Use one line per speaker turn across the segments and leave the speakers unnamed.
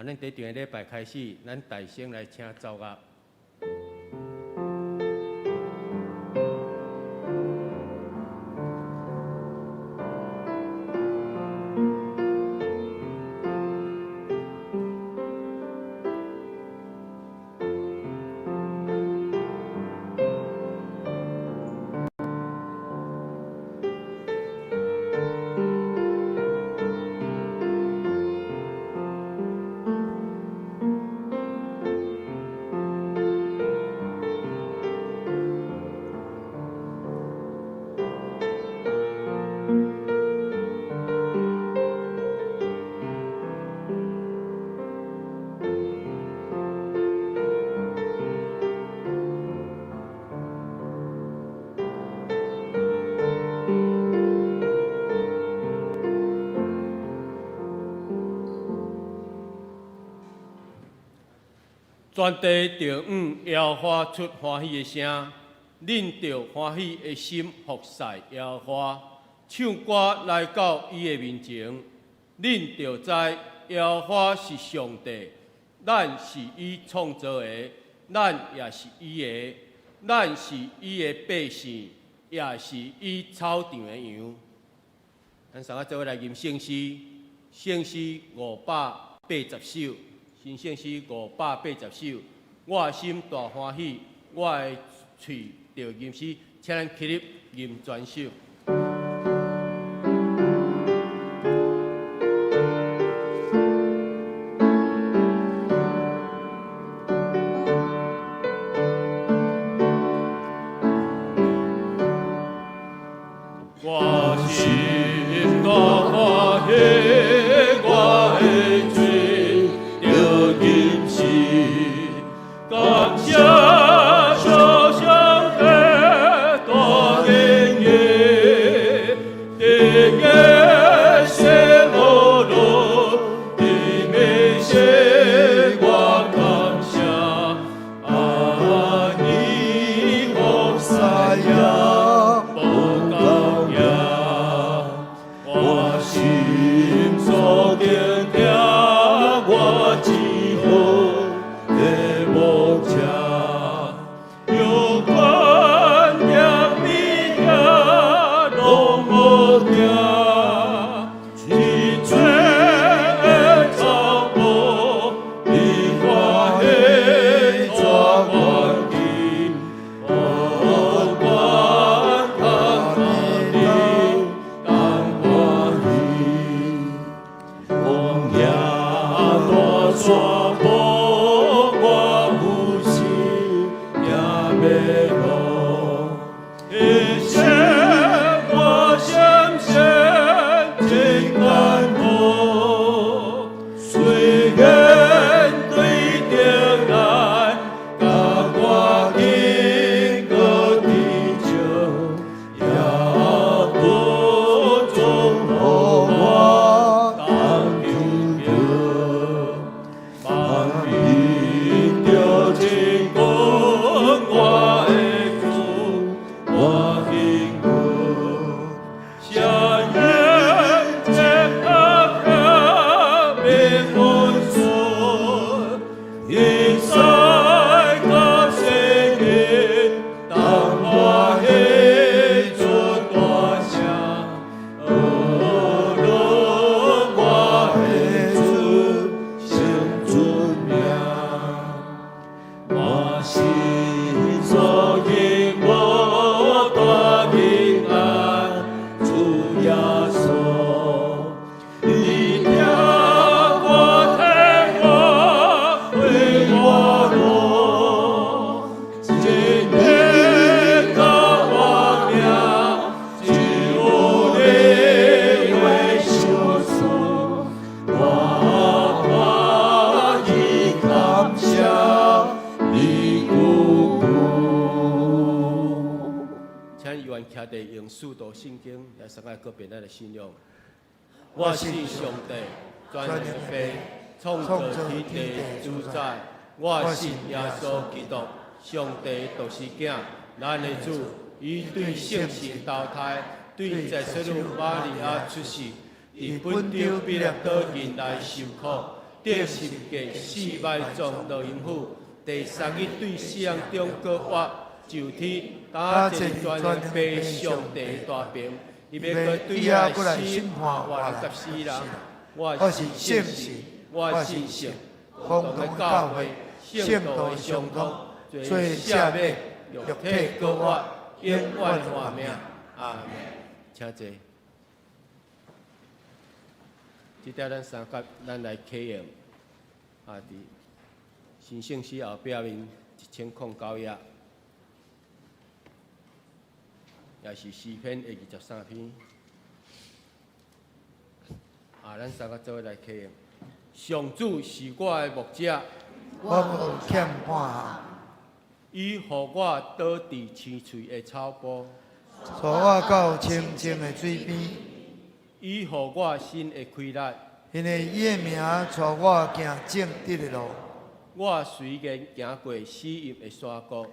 咱第一场礼拜开始，咱大声来请奏乐。全地着耶和华出欢喜的声，恁着欢喜的心服侍耶和华，唱歌来到伊的面前。恁着知耶和华是上帝，咱是伊创造的，咱也是伊的，咱是伊的百姓，也是伊草场的羊。咱三个做伙来吟圣诗，圣诗580首。新圣诗580首，我的心大欢喜，我的喙着吟诗，请咱起立吟全首。我心大欢喜，我的嘴着吟诗，感谢小上帝大恩耶，地个谢罗罗，地美谢我感谢，阿尼佛萨呀，不高呀，我心所定定，我只好的梦想，有关的米呀，拢无定，一切草木，你看迄怎关机，我关他你当欢喜，风也大山坡，我有心也要落，一切我心声真感动，虽然对着来，甲我经过地球，也不总互我当救着，万民着真讲我的主，我幸福，下人这阿卡没分数，因塞到世界，当我喜出大声，我的主成尊名。我心所愿，我大平安，主耶稣，你听我听我为我落，今天到我命，就你为修书，我欢喜感谢。你姑姑，请议员徛地用四道圣经来三个个别咱的信仰。我信上帝，全能非创造天地主宰。我信耶稣基督，上帝独生囝，咱的主，伊对圣神投胎，对在圣母玛利亚出世，伫本丢比勒岛人来受苦，第10届4脉众乐音府第3日对死人中国话就天打一专人背上帝大病，伊要搁对来审判活人甲死人。我是圣神，我是圣，共同教会，圣道的相通，做赦免，肉体国我，永远活命。阿门。请坐。即条咱三甲咱来启用，伫神圣史后壁面1009页，也是诗篇的23篇。咱三个做伙来启用。上主是我的牧者，
我无欠半项。
伊互我倒伫青翠的草坡，
带我到清净的水边。
伊互我心会开力，
因为伊的名带我行正直的路。
我虽然行过死荫的山谷，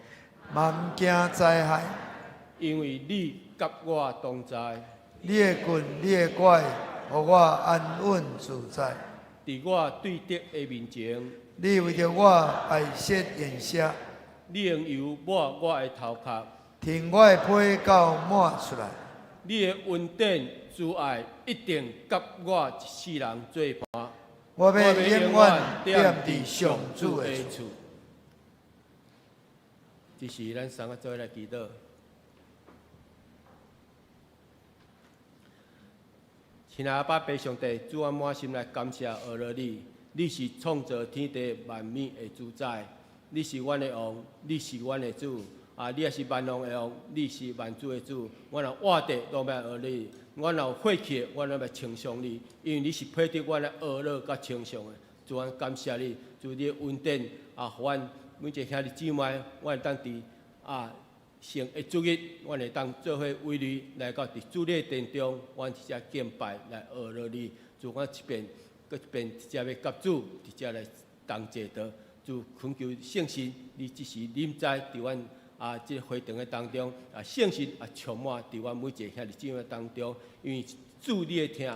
嘛毋惊灾害，
因为你甲我同在。
你的棍、你的拐，互我安稳自在。
伫我对敌的面前，
你为着我排泄炎色，
你用油抹我的头壳，
停我的被到满出来。
你的恩典慈爱一定甲我一世人作伴。
我要永远踮伫上主的厝。
这是咱三个做伙来祈祷。亲爱的阿爸爸上帝，主，我满心来感谢阿罗你，你是创造天地万物的主宰，你是阮的王，你是阮的主。你也是万王的王，你是万主的主。我若活着都要阿你，我若过去，我都要称颂你，因为你是配得阮的阿乐甲称颂的。主，我感谢你，主你的恩典互阮每一个兄弟姊妹，我会当伫圣的主日，阮会当做伙为你来到伫主你的殿中，阮直接敬拜来阿乐你。主，我一遍搁一遍直接要甲主直接来同坐道。主，恳求圣神，你只是临在伫阮这会堂的当中，圣神充满伫阮每一个兄弟姊妹当中，因为主你的听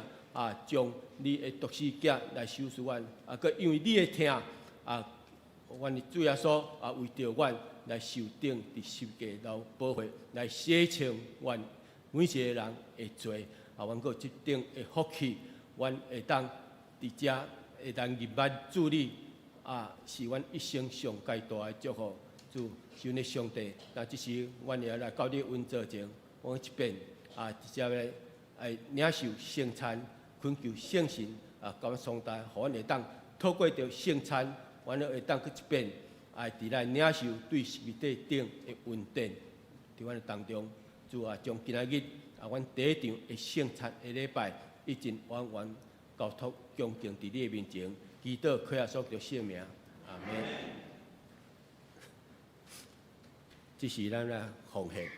将你的独生子来收拾阮，搁因为你的听阮的主耶稣为着阮来受定伫十架流保护，来洗清阮每一个人的罪。阮搁即顶的福气，阮会当伫遮会当入捌主你是阮一生上介大的祝福。主，求你上帝，这时阮也来到你恩座前，我一遍直接来领受圣餐，恳求圣神甲上帝，互阮会当透过着圣餐，阮会当去一遍伫来领受对十字架顶的恩典，伫阮的当中。主将今仔日阮第一场的圣餐的礼拜，已经完完交托恭敬伫你的面前，祈祷靠耶稣的圣名，阿门。这是咱的奉献。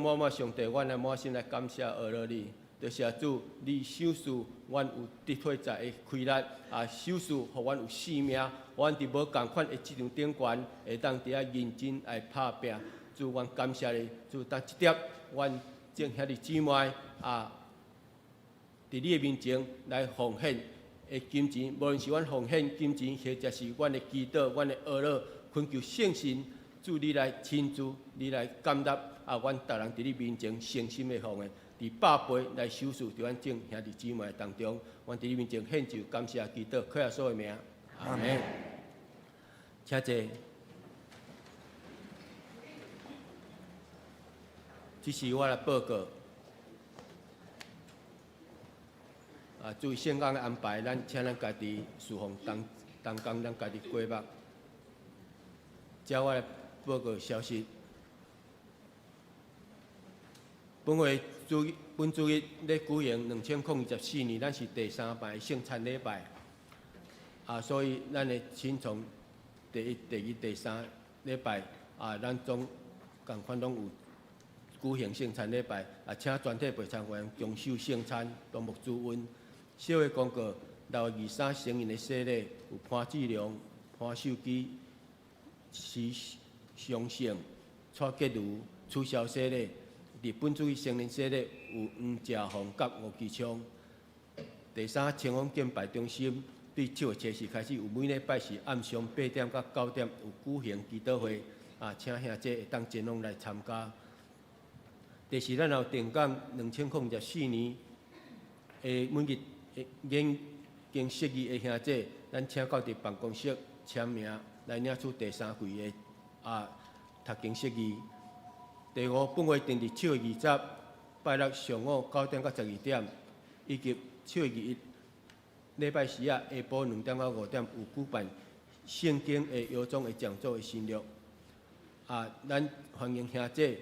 满满上帝，阮来满心来感谢阿罗你。多谢主，你手赐阮有得退在的开力，手赐互阮有性命，阮伫无共款的即场顶悬，会当伫遐认真来拍拼。主，阮感谢你，主，当即点，阮正兄弟姊妹伫你的面前来奉献的金钱，无论是阮奉献金钱，或者是阮的祈祷、阮的学乐，恳求圣神，主你来亲自，你来感纳阮逐人伫你面前诚心的奉献。伫百倍来收束，伫阮众兄弟姊妹当中，阮伫你面前献上感谢祈祷，靠耶稣的名，阿门。请坐。这是我的报告。注意圣工的安排，请咱家己侍奉当工，咱家己过目。这我的报告消息。本主日咧举行2024年，咱是第3摆圣餐礼拜，所以咱会先从第1、第2、第3礼拜，咱总共款拢有举行圣餐礼拜，请全体陪参员共守圣餐，同沐主恩。小的公告，6月23成人的洗礼有潘志良、潘秀基、徐祥胜、蔡洁如取消洗礼。伫本主义成人洗礼有黄家宏甲吴其昌。第3，清风敬拜中心对7月7日开始有每礼拜是暗上8点到9点有举行祈祷会，请兄姐会当前往来参加。第4，咱有定讲2024年每日研经释义的兄姐，咱请到伫办公室签名来领取第3季的读经释义。第5，本月定伫7月20日拜六上午9点到12点，以及7月21日礼拜四下晡2点到5点有举办圣经的摇钟的讲座的新录。咱欢迎兄姐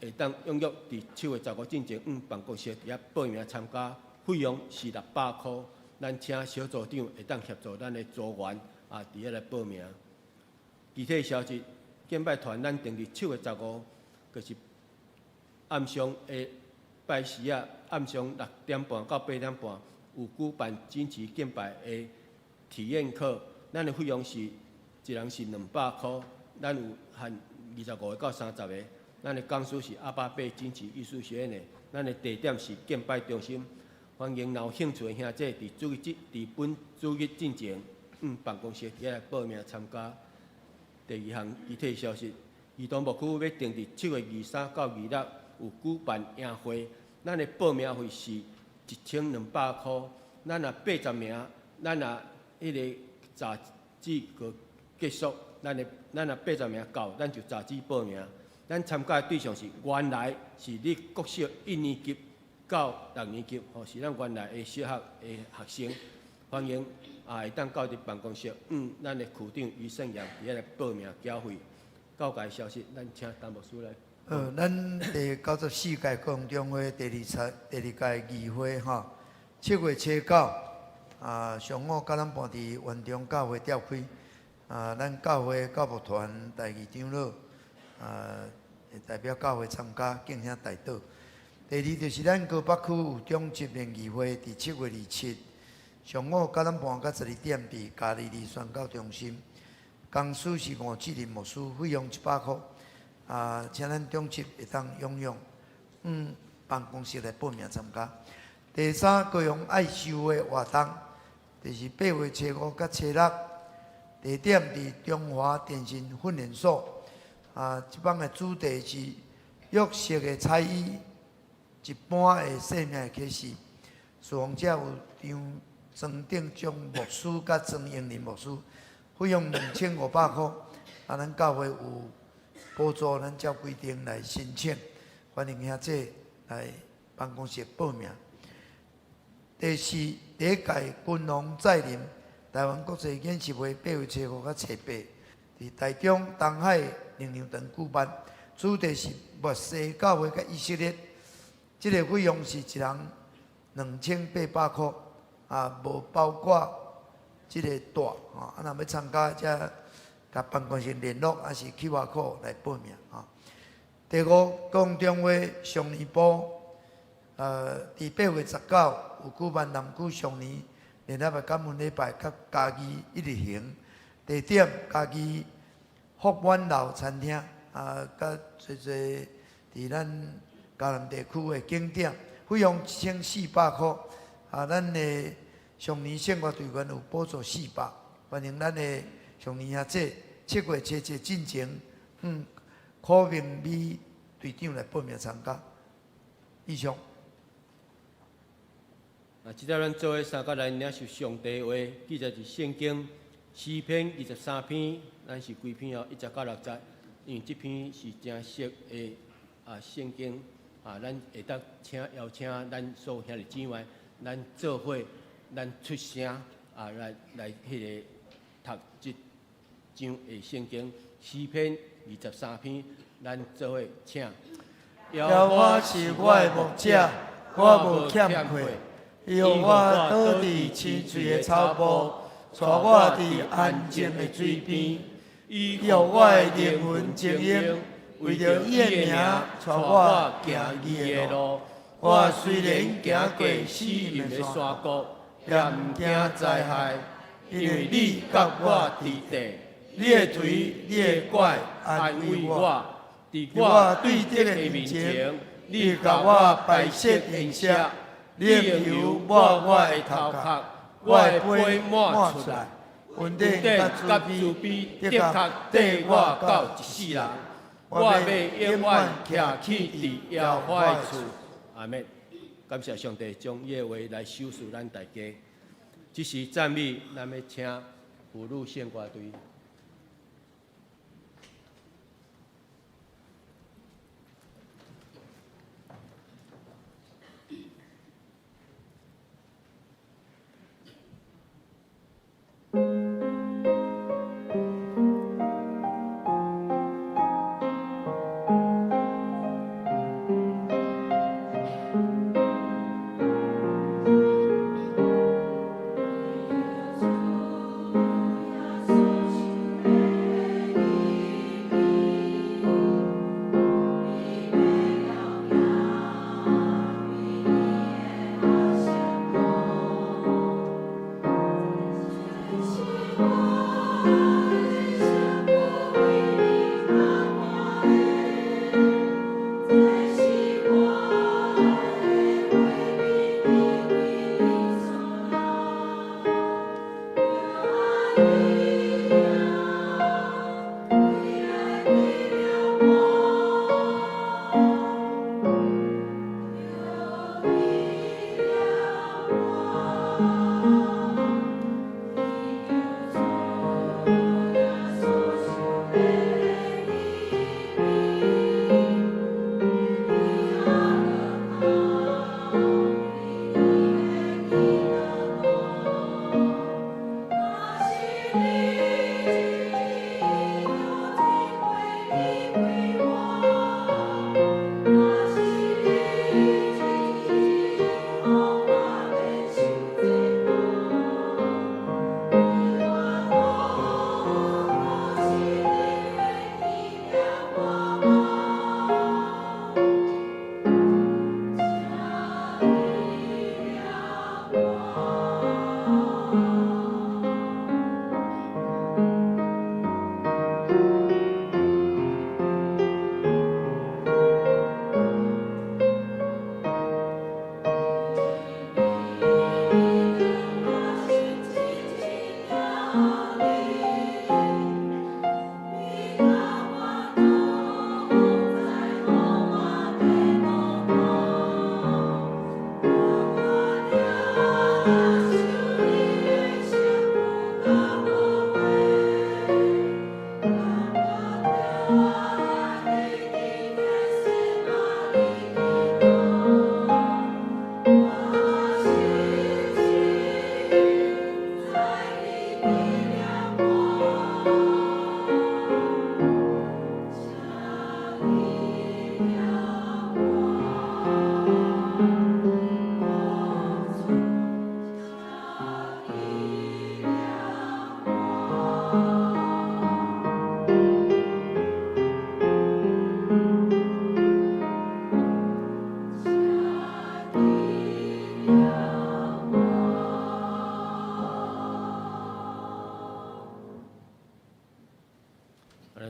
会当踊跃伫7月15进前办公室伫遐报名参加，费用是600块。咱请小组长会当协助咱的组员伫遐来报名。具体消息，敬拜团咱定伫7月15。就是暗上的拜时暗上6点半到8点半有举办真实敬拜的体验课，咱的费用是一人是200块，咱有限25个到30个，咱的讲师是阿巴贝真实艺术学院的，咱的地点是敬拜中心，欢迎有兴趣的兄弟伫本主日进前办公室遐来报名参加。第2项具体消息。儿童牧区要定伫7月23到26有举办宴会，咱的报名费是1200块。咱若80名，咱若迄个杂志个结束，咱若80名够，咱就杂志报名。咱参加的对象是原来是你国小1年级到6年级，是咱原来的小学的学生，欢迎会当到伫办公室，咱的区长于胜阳伫遐来报名缴费。教界消息，咱请陈牧师来。
咱第94届高雄中会第2届议会7月7、9，上午9点半伫园中教会召开。咱教会教牧团第2长老，会代表教会参加敬请代祷。第2就是咱高北区有中级联谊会，伫7月27，上午9点半到12点伫嘉义里宣教中心。工资是吴志林牧师，费用100块。请咱中级会当踊跃办公室来报名参加。第3，高雄爱修的活动，就是8月7、5到7、6，地点伫中华电信训练所。这帮的主题是约瑟的彩衣，一般的生命的启示。受访者有张定忠牧师甲张英林牧师。费用2500块，咱教会有补助，咱照规定来申请，欢迎兄弟来办公室报名。第4，第1届君王再临台湾国际演习会8月7、5到7、8，伫台中东海灵粮堂举办，主题是末世教会甲以色列。这个费用是一人2800块，无包括这个大若要参加，才甲办公室联络，还是QR code来报名第五，讲中华上年部，伫8月19有举办南区上年联合的感恩礼拜，甲家己一日行。地点家己福苑楼餐厅，甲侪伫咱嘉南地区的景点，费用1400块。咱的上年圣歌队员有补助400，欢迎咱的上年兄弟7月初7进前，柯明美队长来报名参加。以上。
即条咱做伙三角来领受上帝话，记载伫圣经诗篇23篇，咱是规篇1节到6节，因为即篇是真熟的圣经，咱会当邀请咱所有兄弟姊妹，咱做伙，咱出声来迄个读即章的圣经诗篇23篇，咱做伙请。
耶和华是我的牧者，我无欠缺。伊互我倒伫青翠的草坡，带我伫安静的水边。伊互我的灵魂静养，为着伊的名，带我行义的路。我虽然行过死荫的山谷，也毋惊灾害，因为你甲我伫地，你的锤、你的拐安慰我。伫我对敌的面前，你甲我摆设筵席。你的油抹我的头壳，我的杯满出来。恩典甲慈悲的确缀我到一世人。我要永远徛起伫耶和华的厝。
阿门。感谢上帝将伊的话来修饰咱大家。这是赞美，咱要请妇女献歌队。
主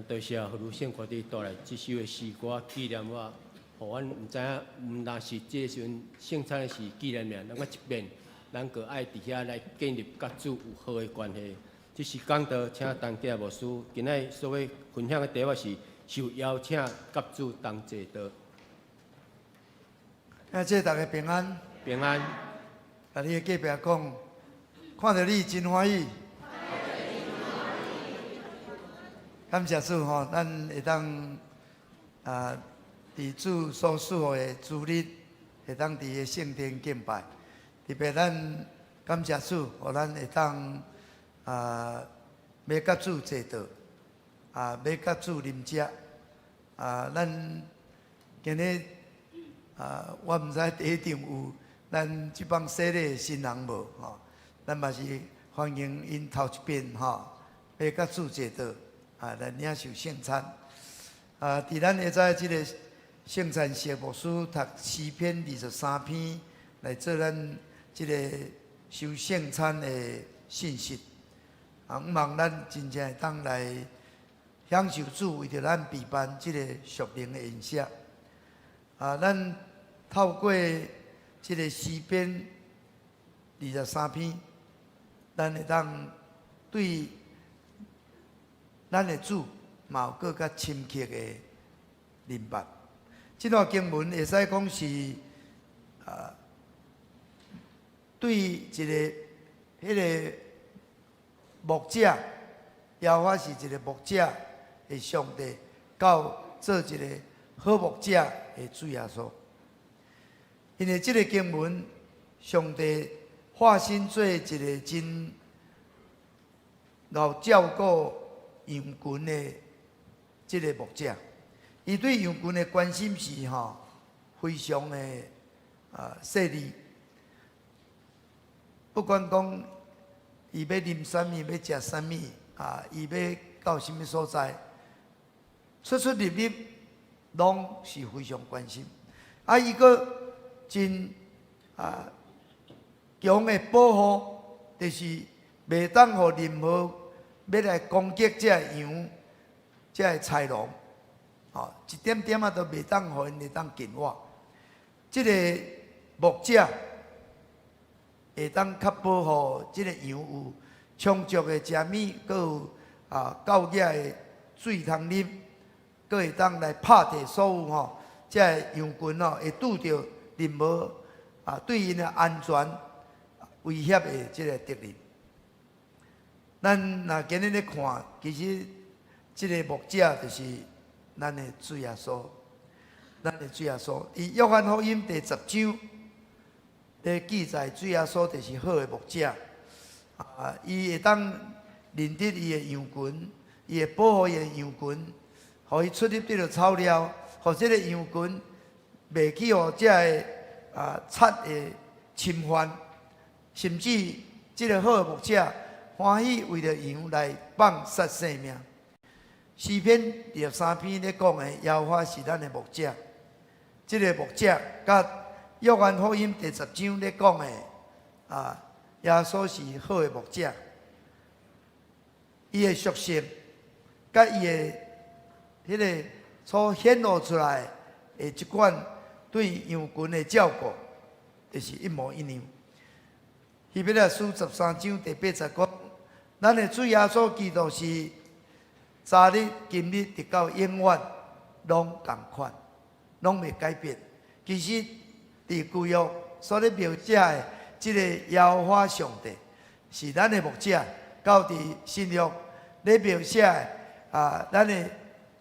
多谢何如宪快递带来这首的诗歌纪念我，互阮毋知影，若是这时阵圣餐的是纪念命，咱个一面，咱个爱伫遐来建立甲主有好的关系。这是讲道，请当家牧师今仔所要分享的题目是受邀请甲主同坐道。
感谢大家平安。
平安。
啊，你的隔壁讲，看到你真欢喜。感谢主吼，咱会当伫主所赐的主日，会当伫个圣殿敬拜。特别咱感谢主，互咱会当要甲主坐道，要甲主啉食。咱今日我毋知第一场有咱即帮洗礼的新人无吼，咱嘛是欢迎因头一遍吼，要甲主坐道。来领受圣餐。伫咱会知即个圣餐谢牧师读诗篇23篇，来做咱即个收圣餐的信息。毋望咱真正会当来享受主为着咱备办即个属灵的恩赐。咱透过即个诗篇23篇，咱会当对咱的主嘛有更较深刻的明白。这段经文会使讲是对一个迄个牧者，耶和华是一个牧者的上帝，到做一个好牧者的主耶稣。因为这个经文，上帝化身做一个真有照顾羊群的这个牧者，伊对羊群的关心是非常的细腻。不管讲伊要啉啥物，要食啥物，伊要到什么所在，出出入入，拢是非常关心。伊个真强的保护，就是袂当互任何要来攻击这羊、这豺狼，一点点都袂当互因会当近我。这个牧者会当较保护这个羊有充足的食物，佮有够野的水通啉，佮会当来拍地所有这羊群会拄着任何对因的安全威胁的这个敌人。咱若今日咧看，其实这个牧者就是咱的主耶稣，咱的主耶稣。伫约翰福音第10章咧记载，主耶稣就是好的牧者。伊会当认得伊的羊群，伊会保护伊的羊群，互伊出入得到草料，互这个羊群袂去互这个贼的侵犯，甚至这个好的牧者欢喜为了羊来放杀性命。诗篇23篇咧讲的，耶和华是咱的牧者。这个牧者，甲约翰福音第10章咧讲的，耶稣是好的牧者。伊的属性，甲伊的迄个所显露出来的一款对羊群的照顾，就是一模一样。希伯来书13章第8节讲，咱的主耶稣基督是昨日、今日直到永远，拢同款，拢未改变。其实，伫旧约所咧描写的这个耶和华上帝，是咱的牧者；到伫新约咧描写的咱的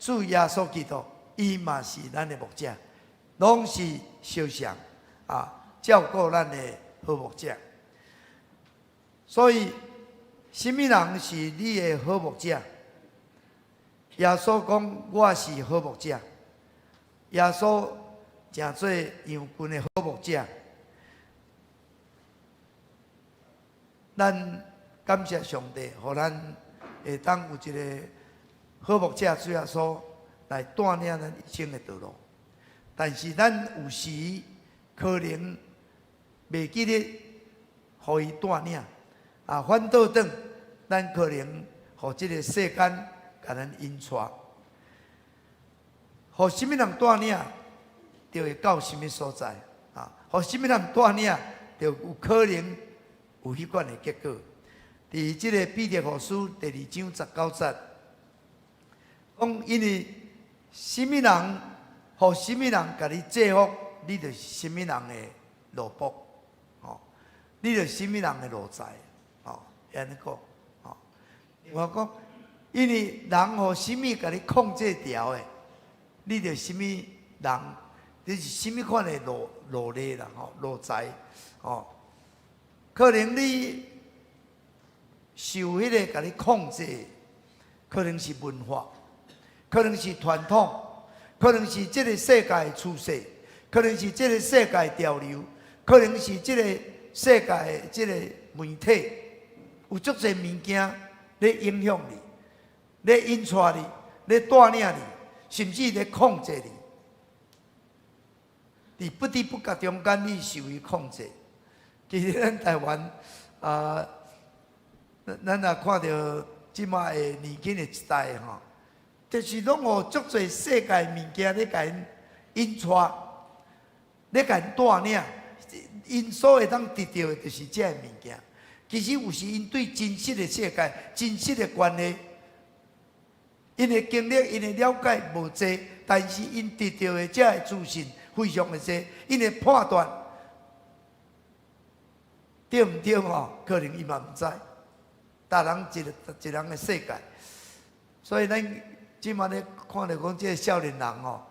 主耶稣基督，伊嘛是咱的牧者，拢是相像照顾咱的好牧者。所以，什么人是你的好牧者？耶稣讲：“我是好牧者。”耶稣正做羊群的好牧者。咱感谢上帝，互咱会当有一个好牧者主耶稣来带领咱一生的道路。但是咱有时可能袂记得，互伊带领。反倒转，咱可能互这个世间甲咱引带。互什么人带领，就会到什么所在啊？互什么人带领，就有可能有迄款的结果。伫即个彼得后书第2章19节，讲因为什么人，互什么人甲你祝福，你就是什么人的奴仆，哦，你就是什么人的奴才，哦，安尼讲，哦，我讲，因为人互什么甲你控制条的，你就是什么人，你是什么款的奴隶啦，吼，奴才，哦，可能你受迄个甲你控制，可能是文化，可能是传统，可能是这个世界的趋势，可能是这个世界的潮流，可能是这个世界的这个媒体，有足侪物件咧影响你，咧引带你，咧带领你，甚至咧控制你。伫不知不觉中间，你受伊控制。其实咱台湾咱也看到即马的年轻的一代吼，就是拢有足侪世界物件咧甲因引带，咧甲因带领，因所会当得到的，就是这个物件。其实有时因对真实的世界、真实的关系，因的经历、因的了解无济，但是因得到的这个资讯非常的济，因的判断对毋对吼？可能伊嘛毋知。逐人一人的世界，所以咱即马咧看到讲这个少年人吼，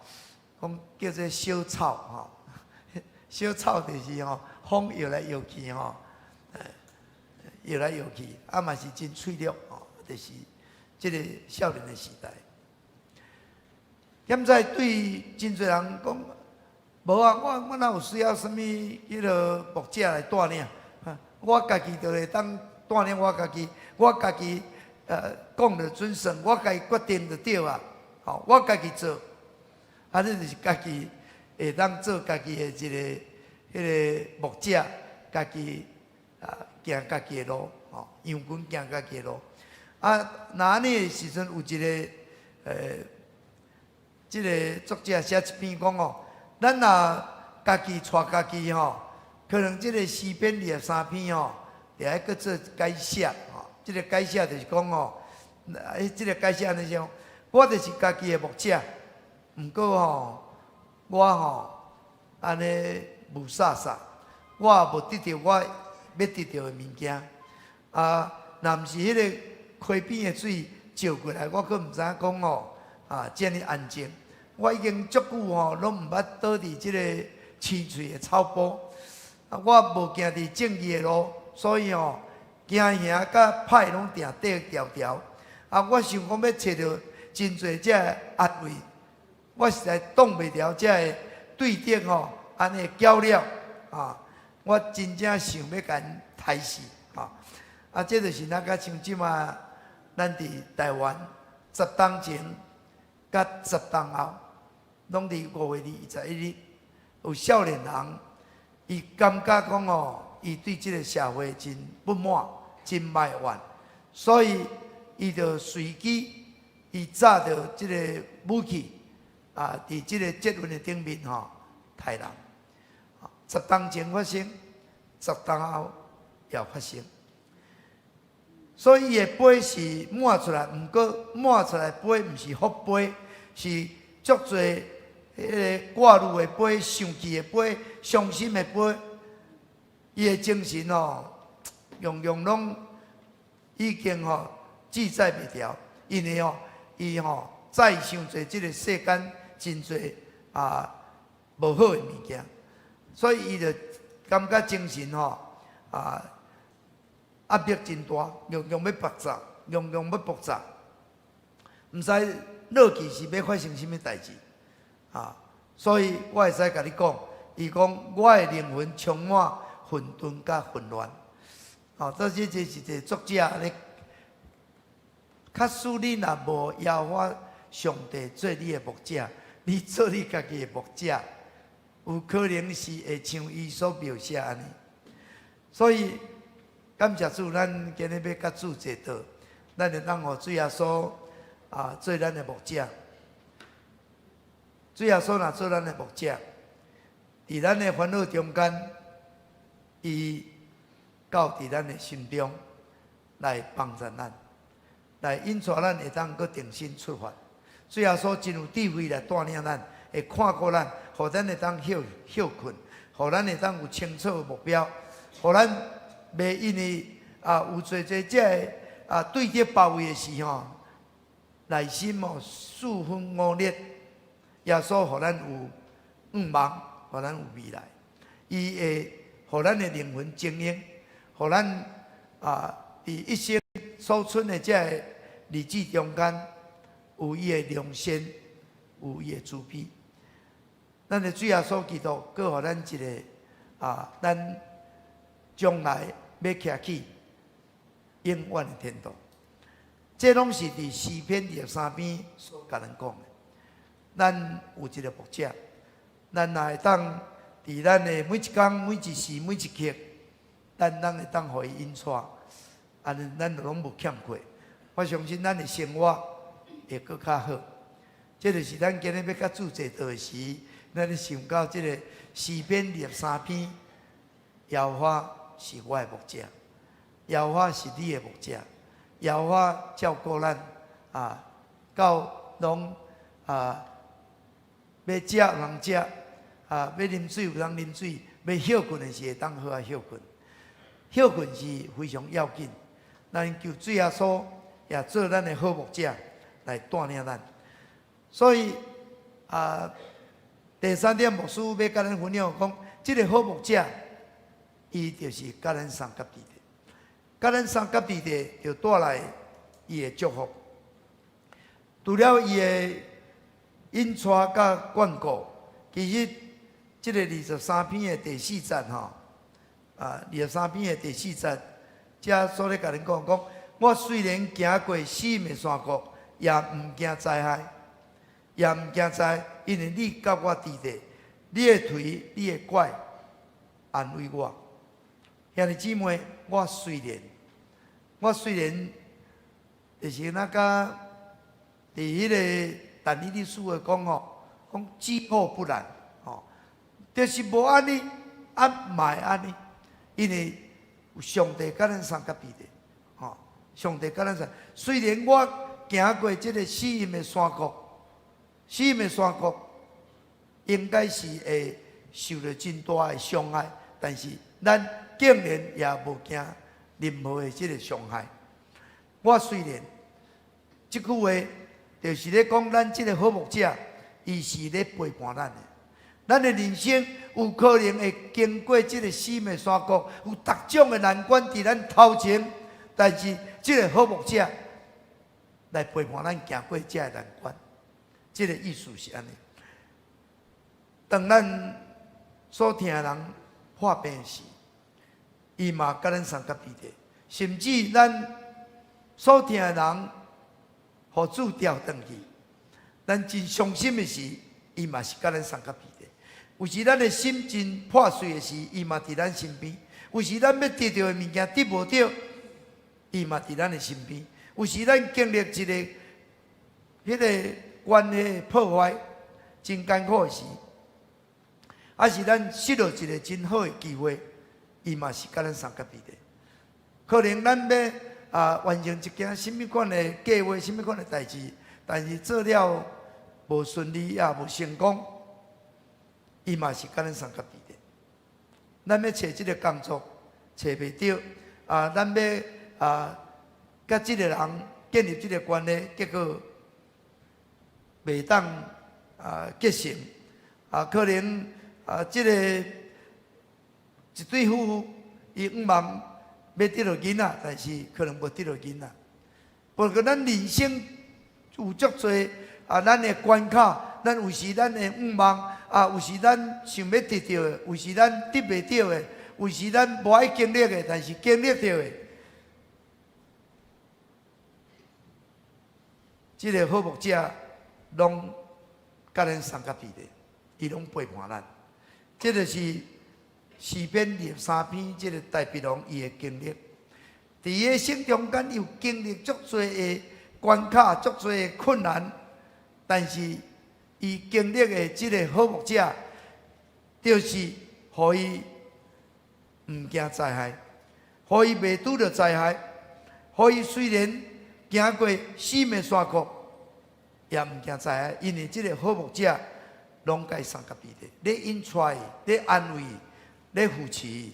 讲叫做小草吼，小草就是吼风摇来摇去吼，摇来摇去，啊嘛是真脆弱吼，就是即个少年的时代。现在对真侪人讲，无啊，我哪有需要什么迄个牧者来带领？我家己就会当带领我家己。我家己讲着准算，我家己决定就对啊。吼，我家己做，啊，你就是家己会当做家己的迄个牧者，家己行家己的路，吼，杨群行家己的路。啊，那安尼的时阵有一个即个作者写一篇讲哦，咱若家己带家己吼，可能即个诗篇23篇吼，会爱搁做改写。这个解释就是讲哦，这个解释安尼讲，我就是家己的牧者，毋过吼，我吼安尼无傻傻，我也无得到我要得到的物件。啊，若毋是迄个溪边的水照过来，我阁毋知影讲哦，遮尔安静。我已经足久吼，拢毋捌倒伫即个青翠的草坡，我无行伫正义的路，所以吼。惊吓甲歹拢定缀条条，我想讲要找到真侪只安慰，我实在挡袂牢只个对顶吼，安尼较了我真正想要甲因杀死这就是那个像即马咱伫台湾10冬前甲10冬后，拢伫5月21日，有少年人，伊感觉讲哦，伊对即个社会真不满。真埋怨，所以伊就随机，伊炸着即个武器伫即个捷运的顶面杀人。10冬前发生，10冬后也发生。所以伊的杯是满出来，毋过满出来杯毋是福杯，是足侪迄个挂入的杯、生气的杯、伤心的杯。伊的精神样样拢已经记载袂牢，因为伊载伤侪即个世间真侪无好的物件，所以伊就感觉精神压力真大，样样要爆炸，样样要爆炸，毋知落去是要发生什么代志所以我会使甲你讲，伊讲我的灵魂充满混沌甲混乱。这是一个作者咧，假使你若无邀我上帝做你的牧者，你做你家己的牧者，有可能是会像伊所描写安尼。所以感谢主，咱今日要甲主坐道，咱就当互主耶稣做咱的牧者。主耶稣若做咱的牧者，伫咱的烦恼中间，伊到伫咱的心中来帮助咱，来引带咱会当搁重新出发。主耶稣真有智慧来带领咱，会看顾咱，互咱会当休困，互咱会当有清楚的目标，互咱袂因为有做这个对敌包围的时候，内心四分五裂。耶稣互咱有愿望，互咱有未来，伊会互咱的灵魂精英，互咱伫一生所存的这个日子中间，有伊的良心，有伊的慈悲。咱的主耶稣基督，搁互咱一个咱将来要徛起永远的天道。这拢是伫诗篇23篇所甲咱讲的。咱有一个牧者，咱也会当伫咱的每一天、每一时、每一刻，咱会当互伊引带，安尼咱就拢无欠缺。我相信咱的生活会搁较好。这就是咱今日要甲主座道时，咱咧想到这个诗篇23篇，耶和华是我的牧者，耶和华是你的牧者，耶和华照顾咱到拢要食有人食，要啉水有人啉水，要休困的时会当好休困。休困是非常要紧。咱求主耶稣也做咱的好牧者来带领咱。所以第三点牧师要甲咱分享讲，这个好牧者，伊就是甲咱三甲地地，甲咱三甲地地就带来伊的祝福。除了伊的引带甲眷顾，其实这个23篇的第4节23篇的第4节，这所咧甲恁讲，我虽然行过死的山谷，也毋惊灾害，也毋惊灾，因为你甲我伫地，你的腿，你的拐，安慰我。兄弟姊妹，我虽然就是那甲伫迄个。但你历史会讲讲只好不然，就是无安尼，嘛会安尼，因为有上帝甲咱三甲比的，上帝甲咱三。虽然我行过这个死荫的山谷，应该是会受到真大的伤害，但是咱竟然也无惊任何的这个伤害。我虽然这句话。就是咧讲，咱这个好牧者，伊是咧陪伴咱的。咱的人生有可能会经过这个死的山谷，有各种的难关伫咱头前，但是这个好牧者来陪伴咱行过这个难关。这个意思是安尼。当咱所听的人破病时，伊嘛甲咱三甲比的，甚至咱所听的人。互主调转去，咱真伤心的时，伊嘛是甲咱三甲比的。有时咱的心真破碎的时，伊嘛伫咱身边；有时咱要得到的物件得无到，伊嘛伫咱的身边；有时咱经历一个迄个关系破坏、真艰苦的时，还是咱失落一个真好的机会，伊嘛是甲咱三甲比的。可能咱要。完成一件什么款的计划，什么款的代志，但是做了无顺利也无成功，伊嘛是甲咱三甲比的。咱要找这个工作，找袂到，咱要甲这个人建立这个关系，结果袂当结成，可能这个一对夫妇伊愿望。要得到囡仔，但是可能无得到囡仔。不过咱人生有足多咱的关卡，咱有时咱的愿望有时咱想要得到的，有时咱得袂到的，有时咱无爱经历的，但是经历到的。这个好牧者拢甲咱三甲比的，伊拢陪伴咱。这就是诗篇23篇，这个代表龙伊的经历，伫伊的生中间有经历足多的关卡，足多的困难，但是伊经历的即个好牧者，就是互伊毋惊灾害，互伊袂拄着灾害，互伊虽然行过死命山谷，也毋惊灾害，因为即个好牧者拢甲伊送到彼地，咧引出伊，咧安慰伊，咧扶持伊，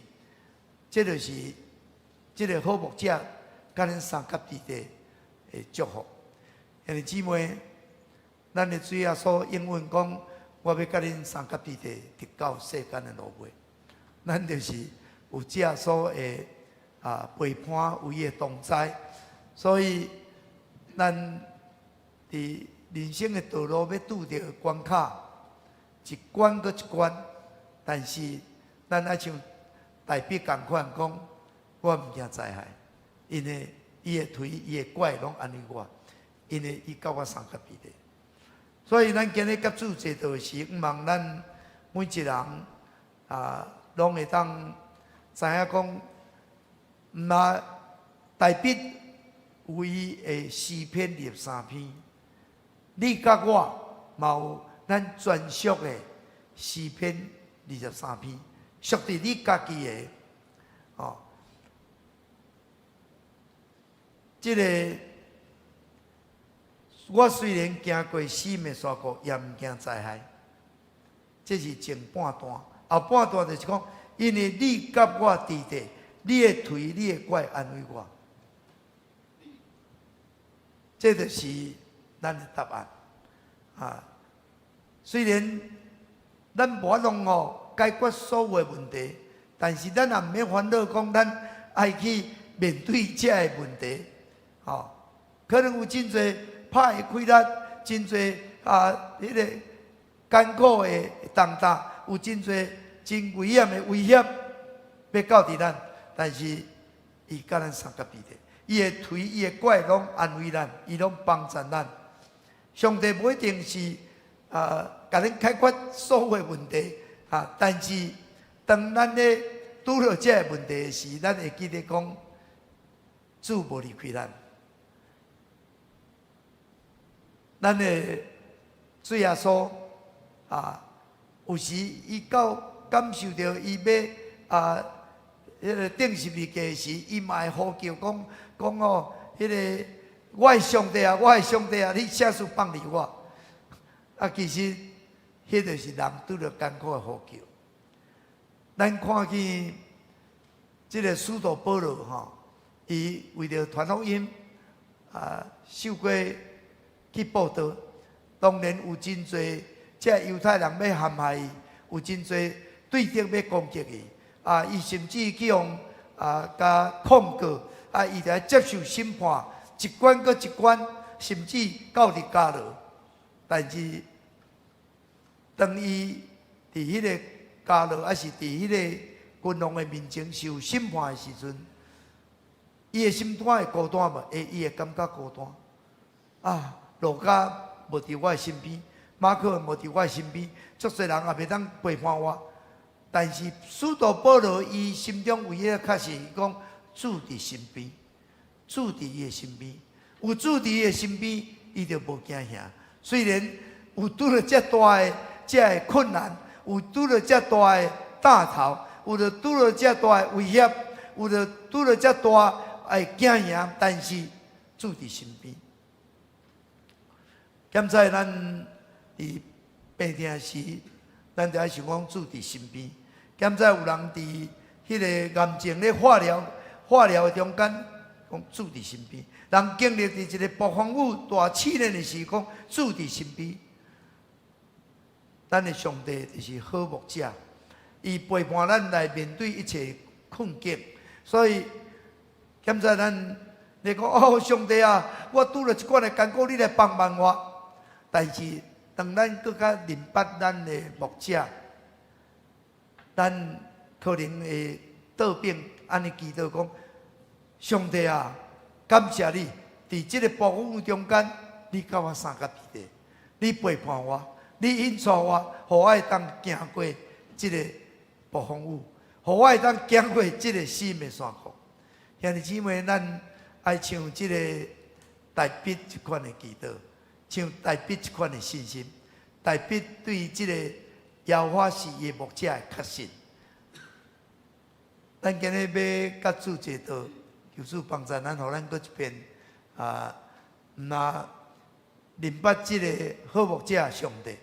这就是即个好牧者甲恁送到彼地的祝福。兄弟姊妹，咱的主耶稣应允讲，我要甲恁送到彼地，直到世间的落尾。咱就是有主耶稣的陪伴，有伊的同在，所以咱伫人生的道路要拄着关卡，一关搁一关，但是咱爱像大笔共款讲，我毋惊灾害，因为伊的腿、伊的拐拢安慰我，因为伊甲我送到彼地。所以咱今日甲主坐道时，毋望咱每一人拢会当知影讲，那大笔有伊的诗篇23篇，你甲我嘛有咱专属的诗篇23篇，属伫你家己的即个我虽然行过死命山谷，也毋惊灾害。这是前半段，后半段就是讲，因为你甲我伫地，你的腿、你的拐安慰我，这就是咱的答案。虽然咱无法通解决所有的问题，但是咱也毋免烦恼，讲咱爱去面对这个问题。可能有真侪歹的开力，真侪迄个艰苦的重担，有真侪真危险的威胁要到伫咱，但是伊甲咱送到彼地，伊的腿、伊的拐拢安慰咱，伊拢帮助咱。上帝不一定是甲咱解决所有的问题但是当咱咧拄到这个问题时，咱会记得讲，主无离开咱。咱的主耶稣有时伊到感受到伊要迄个顶十字架时，伊嘛会呼叫讲迄个我的上帝啊，我的上帝啊，你啥事放离我？其实迄就是人拄着艰苦的呼叫。咱看见即个使徒保罗伊为着传福音受过去报道，当然有真侪这犹太人要陷害伊，有真侪对敌要攻击伊。伊甚至去用甲控告，伊就要接受审判，一关搁一关，甚至到入监牢。但是当伊伫迄个监牢，还是伫迄个君王的面前受审判的时阵，伊的心肝会孤单无？伊会感觉孤单。路加无伫我的身边，马可无伫我的身边，足侪人也袂当陪伴我。但是使徒保罗伊心中唯一的确实讲，主伫身边，主伫伊的身边，有主伫伊的身边，伊就无惊吓。虽然有拄着遮大的遮困难，有拄着遮大的担头，有着拄着遮大的威胁，有着拄着遮大的惊吓，但是主伫身边。现在咱伫病痛时，咱就爱想讲主伫身边。现在有人伫迄个癌症咧化疗中间，讲主伫身边。人经历伫一个暴风雨大试炼的时，讲主伫身边。咱的上帝就是好牧者，伊陪伴咱来面对一切困境。所以现在咱你讲上帝啊，我拄了一款的艰苦，你来帮忙我。但是，当咱更加明白咱的牧者，咱可能会倒边安尼祈祷讲：上帝啊，感谢你，伫这个暴风雨中间，你甲我送到彼地，你陪伴我，你引带我，互我会当行过这个暴风雨，互我会当行过这个死命山谷。兄弟姊妹，咱爱唱这个大笔一款的祈祷。像大笔一款的信心，代表对即个耶和华是伊牧者的确信。咱今日要甲主坐道，求主帮助咱，互咱搁一遍那明白即个好牧者上帝，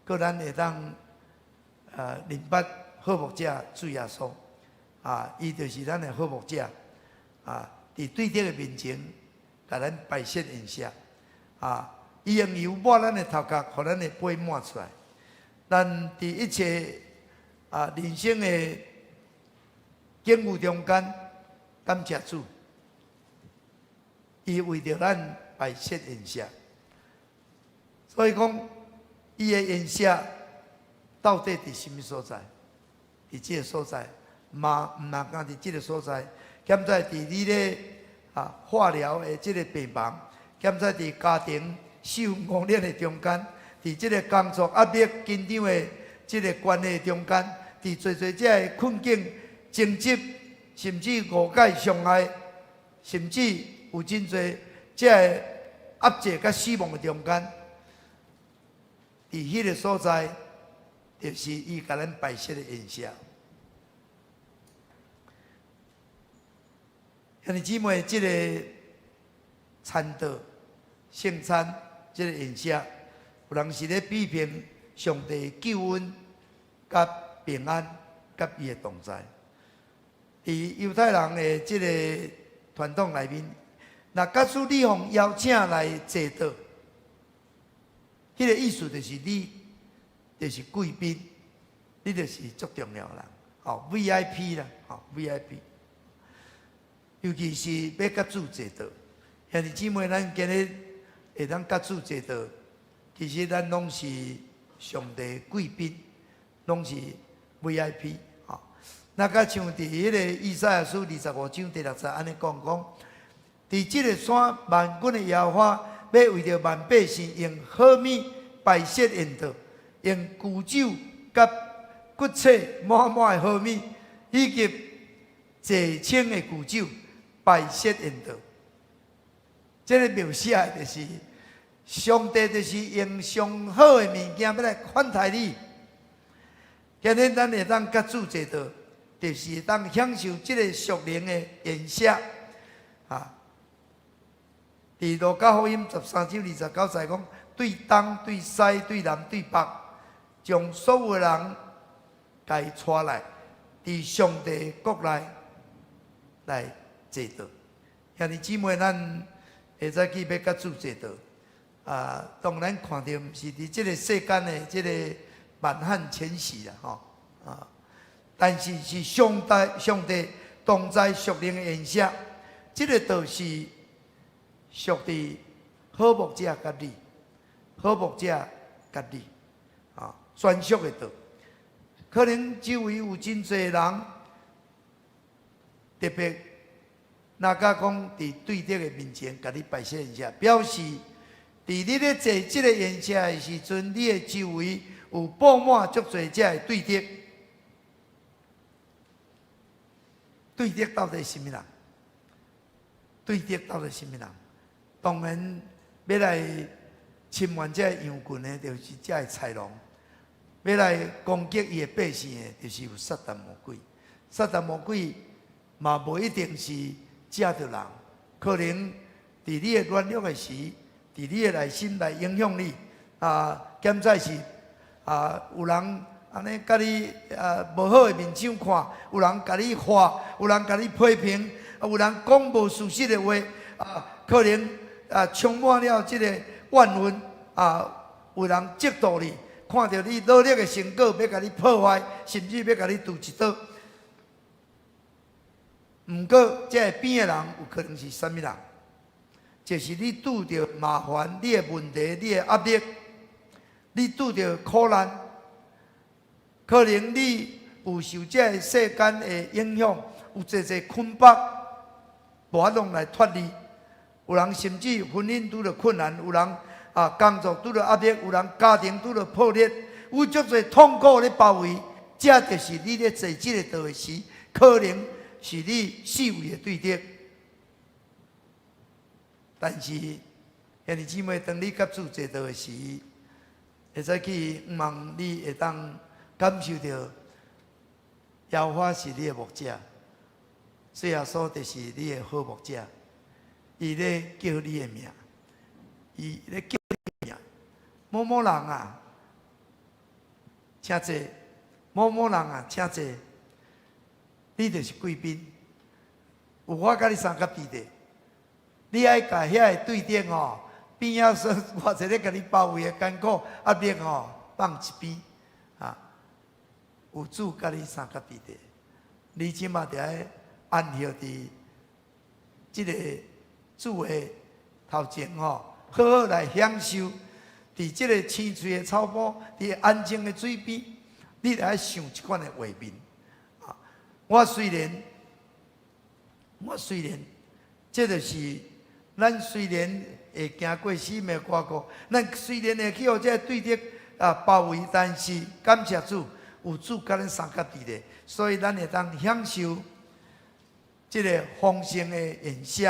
搁咱会当明白好牧者主耶稣伊就是咱的好牧者伫对敌的面前，甲咱摆设筵席伊用油抹咱的头壳，互咱的杯满出来。咱伫一切人生的境遇中间，感谢主，伊为着咱摆设筵席。所以讲，伊的宴席到底伫什么所在？伫即个所在，毋单伫即个所在，兼在伫你咧化疗的即个病房，兼在伫家庭受磨练的中间，伫即个工作压力紧张的即个关系中间，伫做这个困境、争执，甚至误解、伤害，甚至有真侪即个压制甲死亡的中间。伫迄个所在，就是伊甲咱摆设的宴席。兄弟姊妹，即个餐道、圣餐，即个宴席，有人是咧批评上帝救恩、甲平安、甲伊的同在。伫犹太人的即个传统内面，若假使你互邀请来坐道，迄个意思就是你就是贵宾，你就是足重要人，VIP 啦，VIP。尤其是要甲主坐道，兄弟姊妹，咱今日会当甲主坐道，其实咱拢是上帝贵宾，拢是 VIP。那甲像伫迄个以赛亚书25章第6节安尼讲，伫即个山万军的耶和华要为着万百姓用好米摆设宴道，用旧酒甲骨切满满的好米，以及济清的旧酒摆设宴道。这个描写的就是上帝就是用上好的物件要来款待你。今日咱会当甲主坐道，就是当享受这个属灵的宴席伫路加福音13章29节讲，对东、对西、对南、对北，将所有人甲伊带来，伫上帝国内来坐道。兄弟姊妹，咱下早起要甲主坐道当然看到毋是伫即个世间的即个万汉千禧啦，但是是上帝同在属灵的宴席，即个道是属于好牧者甲你，好牧者甲你专属的道。可能周围有真侪人，特别若甲讲伫对敌的面前，甲你摆设宴席，表示伫你咧坐即个宴席的时阵，你的周围有布满足侪遮的对敌。对敌到底是什么人？对敌到底是什么人？当然，要来侵犯这羊群的，就是这的豺狼；要来攻击伊的百姓的，就是有撒旦魔鬼。撒旦魔鬼嘛，无一定是借着人，可能伫你的软弱的时，伫你的内心来影响你兼在是有人安尼甲你无好的面相看，有人甲你话，有人甲你批评，有人讲无事实的话可能充满了这个怨恨有人嫉妒你，看到你努力的成果，要甲你破坏，甚至要甲你堵一刀。毋过，这边的人有可能是什么人？就是你拄着麻烦、你的问题、你的压力，你拄着苦难。可能你有受这世间的影响，有侪捆绑，无法度来脱离。有人甚至婚姻拄着困难，有人工作拄着压力，有人家庭拄着破裂，有足侪痛苦咧包围。这就是你咧坐即个道的时，可能是你四围的对敌。但是，兄弟姊妹，当你甲主坐道的时，会使去希望你会当感受到，耶和华是你的牧者，主耶稣就是你的好牧者，伊咧叫你的名，伊咧叫你的名。某某人啊，请坐；某某人啊，请坐。你就是贵宾，有我甲你三甲伫地，你爱甲遐个对顶哦，边仔说偌济咧甲你包围的艰苦压力哦，放一边啊。有主甲你三甲伫地，你即马着爱安歇伫即个主的头前哦，好好来享受伫即个青翠的草坡，伫安静的水边，你着爱想即款的画面。我虽然，这就是咱虽然会行过死命跨过，咱虽然会去互这对敌包围，但是感谢主，有主甲咱三甲伫咧，所以咱会当享受这个丰盛的宴席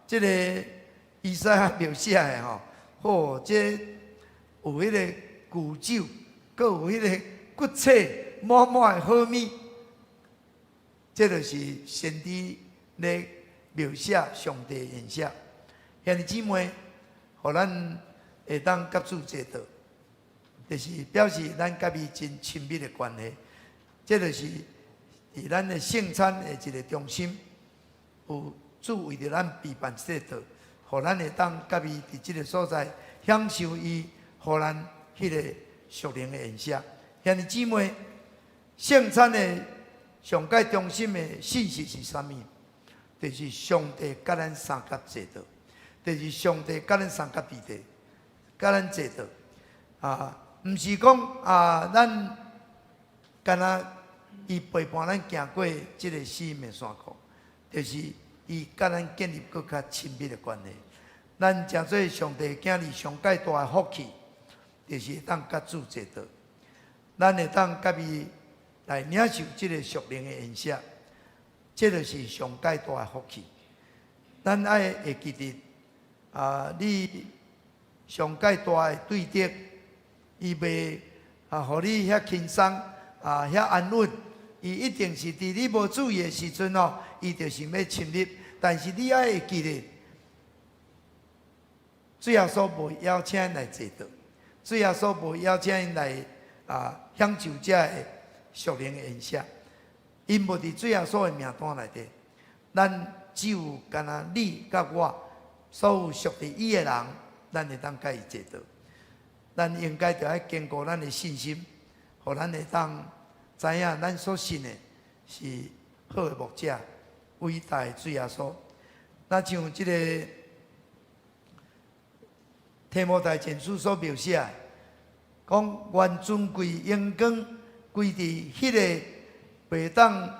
这个以赛亚描写的吼，这有迄个古酒，搁有迄个骨切满满的好米。这就是先知咧描写上帝的宴席。兄弟姊妹，互咱会当甲主坐道，就是表示咱甲伊真亲密的关系。这就是伫咱的圣餐的一个中心，有主为着咱备办这道，互咱会当甲伊伫即个所在享受伊，互咱迄个属灵的宴席。兄弟姊妹，圣餐的上界中心的信息是啥物？就是上帝甲咱三甲坐道，就是上帝甲咱三甲伫地，甲咱坐道毋是讲咱干那伊陪伴咱行过即个死命山口，就是伊甲咱建立更较亲密的关系。咱诚做上帝囝儿上界大的福气，就是当甲主坐道，咱会当甲伊来领受即个属灵的宴席，这就是上界大的福气。咱爱会记得你上界大的对敌，伊袂互你遐轻松遐安稳，伊一定是伫你无注意的时阵哦，伊就想要侵入。但是你爱会记得，主耶稣无邀请因来坐道，主耶稣无邀请因来享受这的属灵的宴席，因无伫主耶稣的名单内底，咱只有干那你甲我所有属于伊的人，咱会当甲伊坐道。咱应该着爱坚固咱的信心，互咱会当知影咱所信的是好的牧者，伟大的主耶稣。那像即个提摩太前书所描写，讲愿尊贵荣光归伫迄个袂当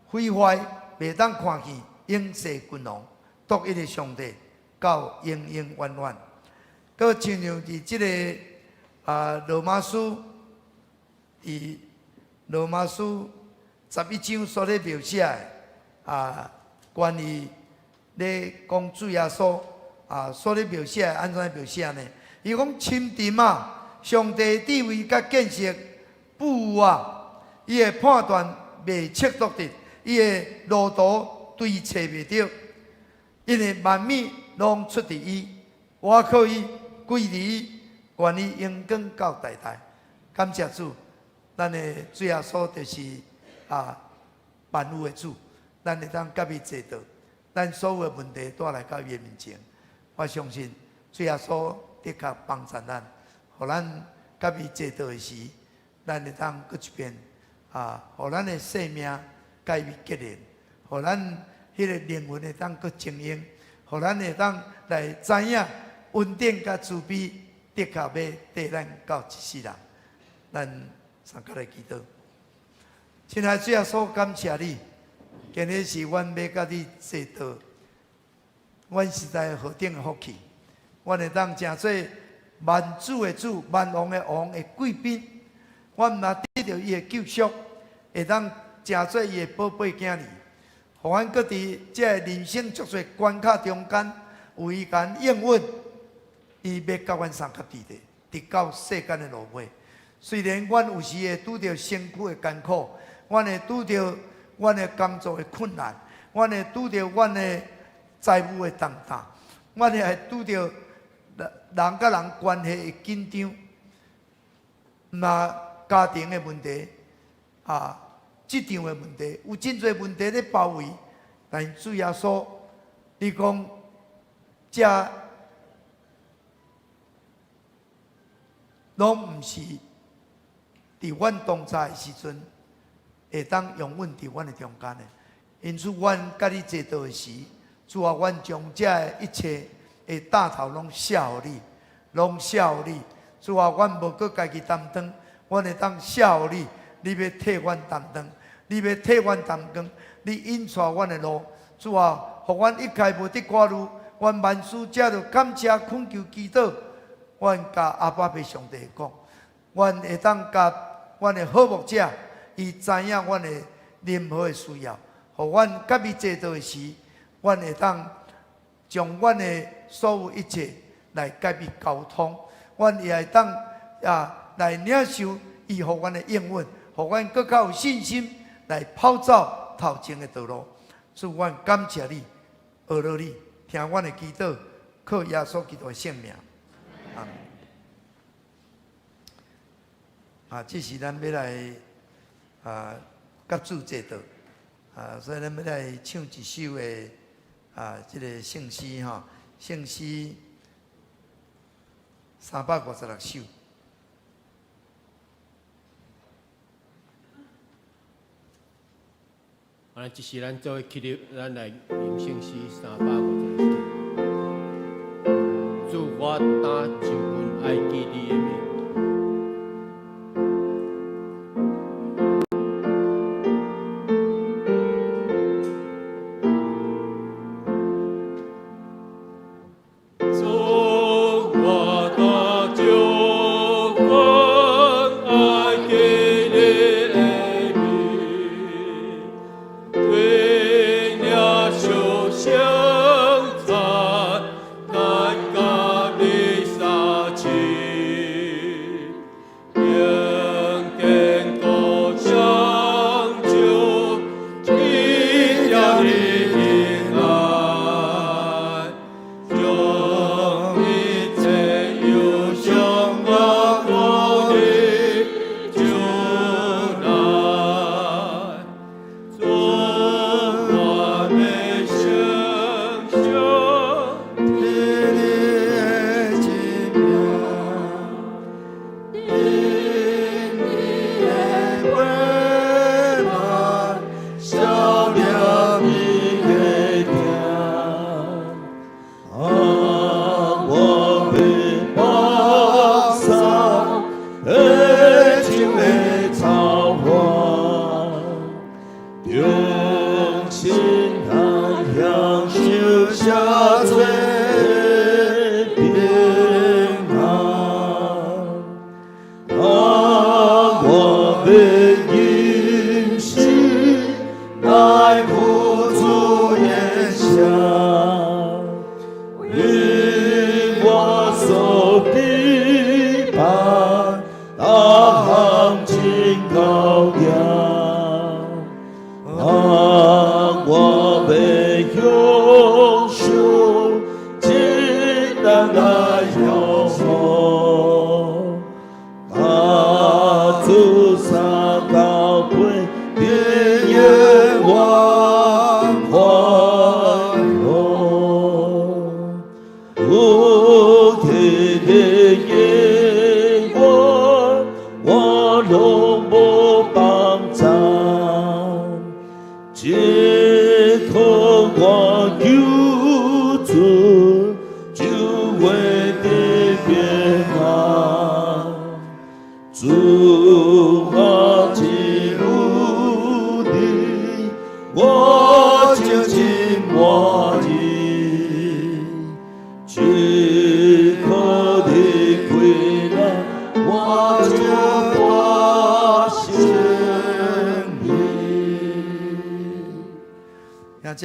毁坏、袂当看见永世君王独一的上帝，到永永远远。搁亲像伫即个罗马书伫罗马书11章所咧描写的关于咧讲主耶稣所咧描写安怎描写呢？伊讲深沉上帝智慧甲见识不伊的判断袂切笃直，伊的路途对找袂着，因为万物拢出伫伊，我靠伊，归伫伊，愿伊永光到代代。感谢主，咱的主耶稣就是万有的主，咱会当甲伊坐道，咱所有的问题带来到伊的面前。我相信主耶稣的确帮助咱，互咱甲伊坐道的时，咱会当搁一遍互咱的生命甲伊结连，互咱迄个灵魂会当搁精英，互咱会当来知影恩典甲慈悲的确要缀咱到一世人。咱三甲来祈祷。亲爱的主耶稣，感谢你，今日是阮要甲你坐道，阮实在何等的福气，阮会当诚做万主的主、万王的王的贵宾，阮嘛得到伊的救赎，会当诚做伊的宝贝囝儿，互阮搁伫这人生足侪关卡中间，有伊甲应允，伊要甲阮三甲伫地，直到世间的落尾。虽然阮有时会拄着辛苦的艰苦，阮会拄着阮的工作的困难，阮会拄着阮的财务的重担，阮会拄着人甲人关系的紧张，那家庭的问题职场的问题，有真侪问题咧包围。但主耶稣，你讲这拢毋是伫阮当早的时阵，会当永远伫阮的中间的。因此，阮甲你坐道的时，主啊，阮将这一切的大头拢写互你，拢写互你。主啊，阮无搁家己担当，阮会当写互你。你要替阮担当，你要替阮担当，你引带阮的路。主啊，互阮一开无得挂路，阮万事只着感谢恳求祈祷。阮甲阿爸爸上帝讲，阮会当甲阮的好牧者，伊知影阮的任何的需要，互阮甲伊坐道的时，阮会当将阮的所有一切来甲伊沟通，阮也会当来领受伊互阮的应允，互阮更较有信心来跑走头前的道路。主，阮感谢你，学了你，听阮的祈祷，靠耶稣基督的圣名。这是咱要来甲主坐道所以咱要来唱一首的这个圣诗圣诗356首。
这是咱做起立，咱来念圣诗356首。主，我担就阮爱记你的名。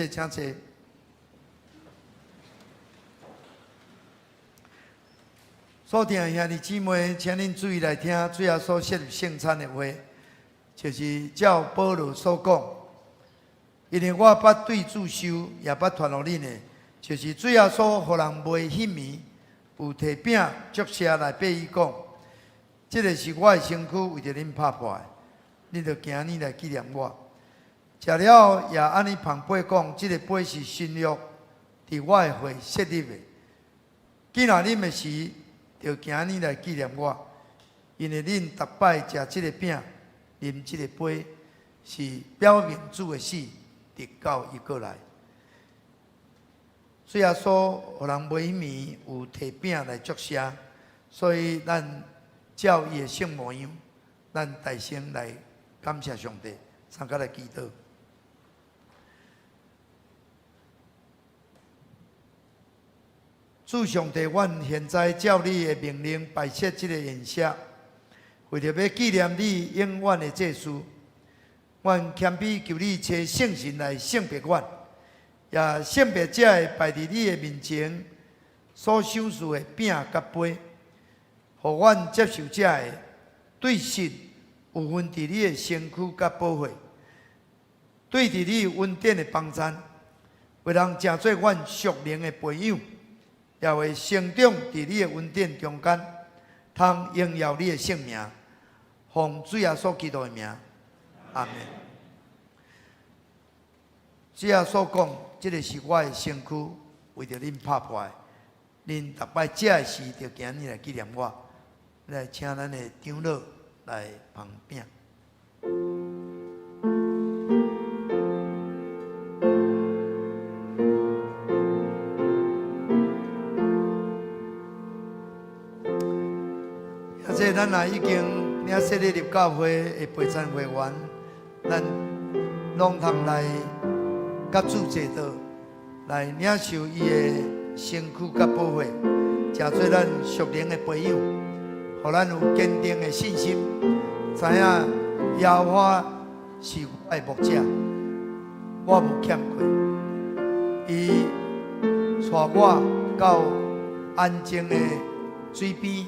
请坐。
所听兄弟姊妹，请恁注意来听，主要所设立圣餐的话，就是照保罗所讲，因为我捌对主收，也捌传互恁的，就是主要所互人袂迄暝，有摕饼祝谢来背伊讲，这个是我的身躯为着恁拍破的，恁着今日来纪念我。食了也安尼旁杯讲，这个杯是新约，伫我的会设立的。既然恁的时，就今日来纪念我，因为恁逐摆食这个饼，啉这个杯，是表明主的死，直到伊过来。虽然说互人每暝有摕饼来祝谢，所以咱照伊的圣模样，咱大声来感谢上帝，参加来祈祷。主上帝，阮现在照你的命令摆设这个宴席，为着要纪念你永远的祭司，阮谦卑求你找圣神来圣别阮，也圣别者会摆伫你的面前所享受的饼甲杯，互阮接受者的对神有份伫你的身躯甲保护，对伫你恩典的帮衬，为人成做阮属灵的培养。也会成长伫你的恩典中间，通荣耀你的圣名，奉主耶稣基督的名，阿门。主耶稣讲，这个是我的身躯，为着恁拍破的，恁逐摆食的时，就今日来纪念我。来，请咱的长老来旁饼。咱也已经领设立入教会的陪餐会员，咱拢通来甲主坐道，来领受伊的身躯甲保护，诚做咱属灵的培养，互咱有坚定的信心，知影耶和华是我的牧者，我无欠亏。伊带我到安静的水边。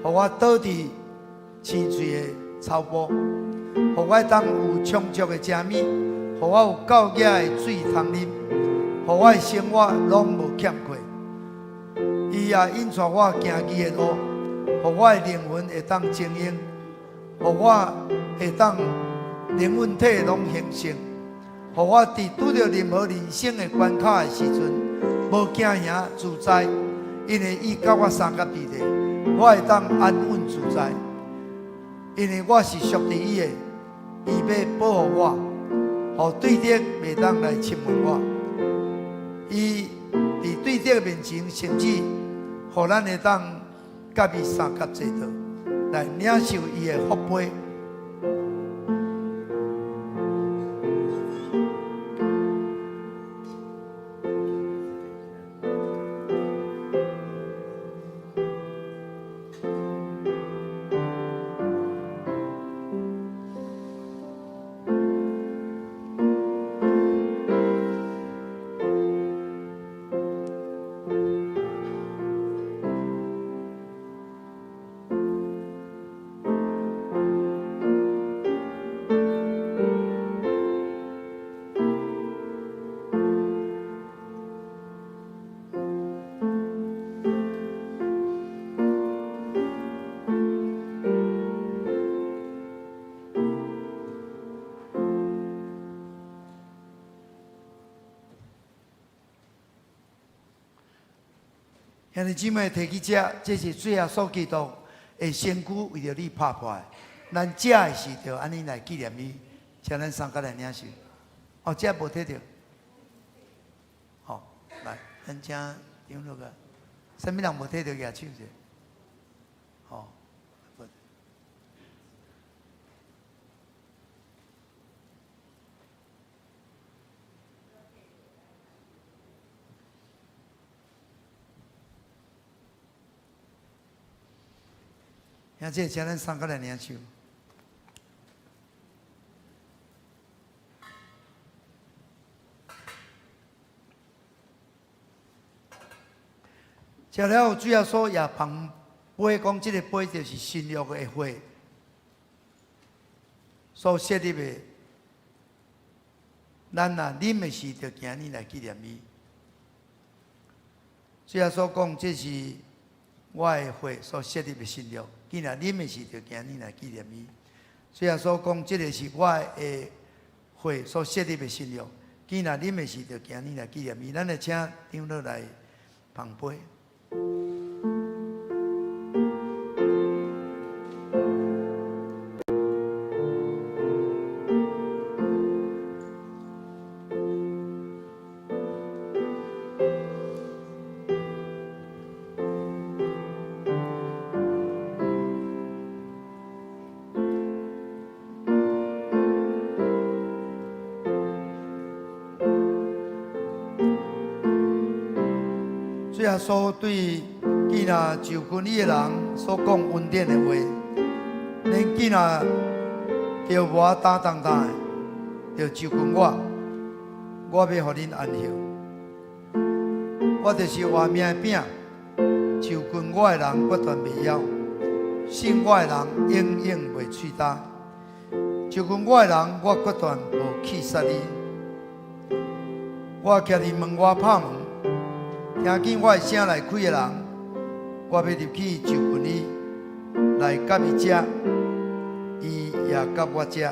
互我倒伫青水的草坡，互我当有充足的食物，互我有够野的水通啉，互我的生活拢无欠亏。伊也引带我行伊的路，互我的灵魂会当精英，互我会当灵魂体拢兴盛，互我伫拄着任何人生的关卡的时阵，无惊吓自在，因为伊甲我相隔伫地。我会当安稳自在，因为我是属于伊的，伊要保护我，互对敌袂当来侵犯我。伊伫对敌面前，甚至互咱会当甲伊相隔坐道，来领受伊的福杯。兄弟姊妹，摕去食，这是最后所基督的身躯为着你拍破的。咱食的时就安尼来纪念你，请咱三个来领受。哦，这无摕到。好，来，咱请长老个，什么人无摕到举手者？好，现在请咱三个来领受。食了主要说也旁杯讲即个杯就是新约的会所设立的，咱若啉的时，就今日来纪念伊。主耶稣讲，这是我的会所设立的新约，既然啉的时，就今日来纪念伊。主耶稣讲，这个是我的会所设立的新约，既然啉的时，就今日来纪念伊。咱来请长老来捧杯。主耶稣对既然就群里的人所讲恩典的话，恁既然着我担当的，着就群我要互恁安息。我就是活命的饼，就群我的人不断袂枵，信我的人永远袂喙焦。就群我的人，我不断无去杀你。我徛伫门外拍门。听见我的声来开的人，我要入去就群里来甲伊食，伊也甲我食。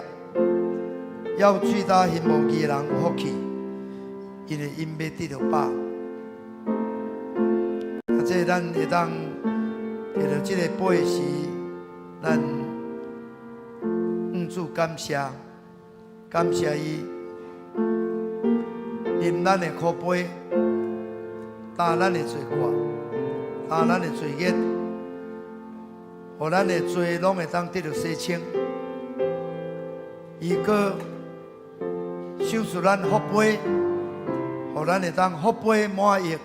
要喙焦嫌无义的人有福气，因为因要得到饱。这咱会当摕到这个杯时，咱主感谢，感谢伊啉咱的苦杯。担咱的罪过，担咱的罪孽，互咱的罪拢会当得到洗清。伊搁收拾咱福杯，互咱会当福杯满溢。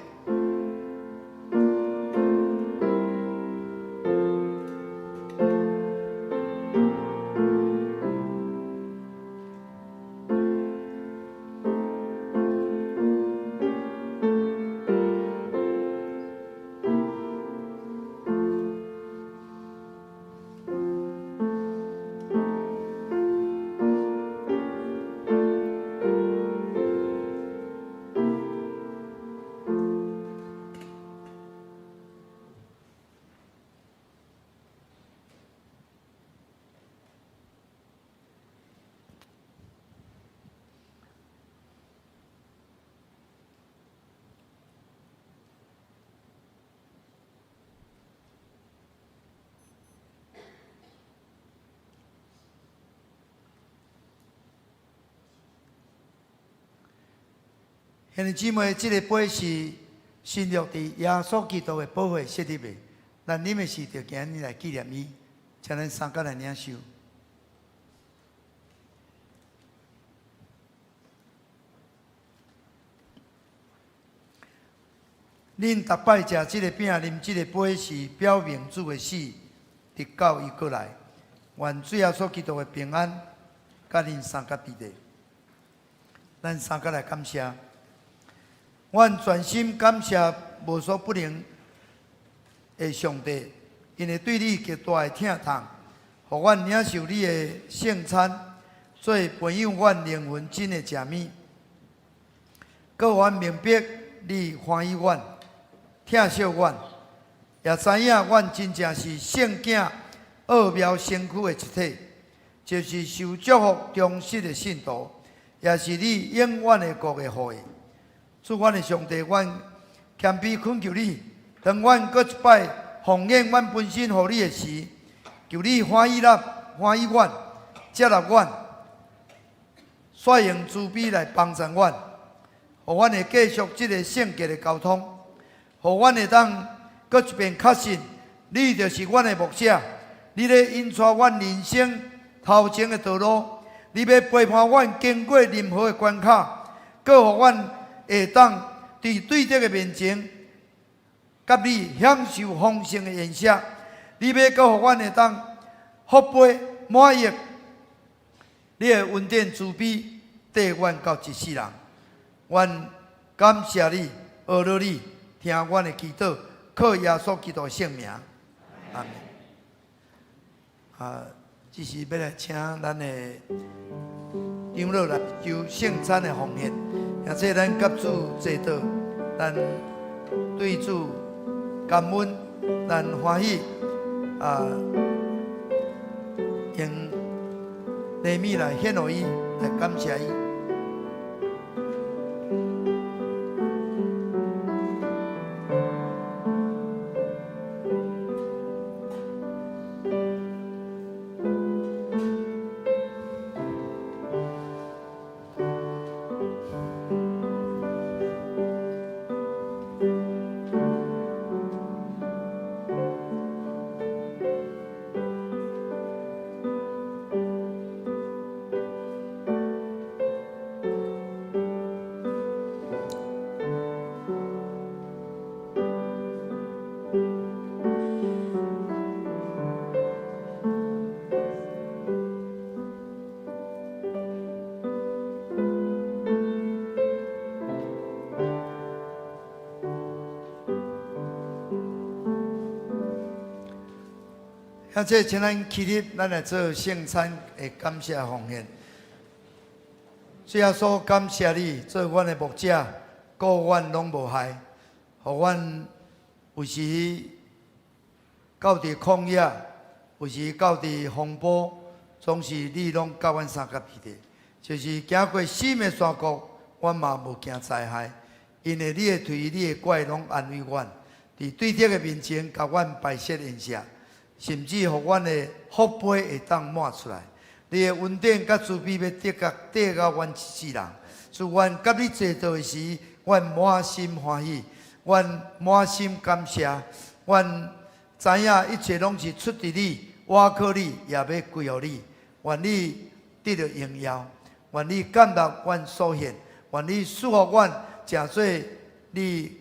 兄弟姊妹，这个杯是新约伫耶稣基督的宝血设立的，咱啉的是着今日来纪念伊，请咱三角来领受。恁逐摆食这个饼、啉这个杯，是表明主的死，直到伊过来。愿主耶稣基督的平安，甲恁三角伫地。咱三角来感谢。阮全心感谢无所不能的上帝，因为对你极大的疼痛，互阮领受你的圣餐，做培养阮灵魂真的食物。各阮明白你欢喜阮，疼惜阮，也知影阮真正是圣囝奥妙身躯的一体，就是受祝福忠实的信徒，也是你永远的国的后裔。主，阮的上帝，阮谦卑恳求你，当阮搁一摆奉献阮本身互你的时，求你欢喜咱，欢喜阮，接纳阮，率用慈悲来帮助阮，互阮会继续这个圣洁的交通，互阮会当搁一遍确信，你就是阮的牧者，你咧引带阮人生头前的道路，你要陪伴阮经过任何的关卡，搁互阮会当伫对敌的面前，甲你享受丰盛的宴席。你要搁互阮会当福杯满溢，你的恩典慈悲带阮到一世人。阮感谢你，学了你，听阮的祈祷，靠耶稣基督的圣名。阿门。这是要来请咱的长老来就圣餐的奉献，而且咱甲主坐倒，咱对主感恩，咱欢喜用礼物来献予伊，来感谢伊。这请咱起立，咱来做圣餐的感谢奉献。主耶稣，感谢你做阮的牧者，顾阮拢无害，互阮有时到伫旷野，有时到伫风暴，总是你拢甲阮三甲伫地。就是行过死的山谷，阮嘛无惊灾害，因为你的腿、你的拐拢安慰阮，伫对敌的面前，甲阮摆设筵席。甚至互阮的福杯会当满出来，你的恩典甲慈悲要得到阮一世人。祝阮甲你坐倒的时，阮满心欢喜，阮满心感谢。阮知影一切拢是出自你，我靠你，也要归乎你。愿你得到荣耀，愿你感动阮所献，愿你赐福阮诚做你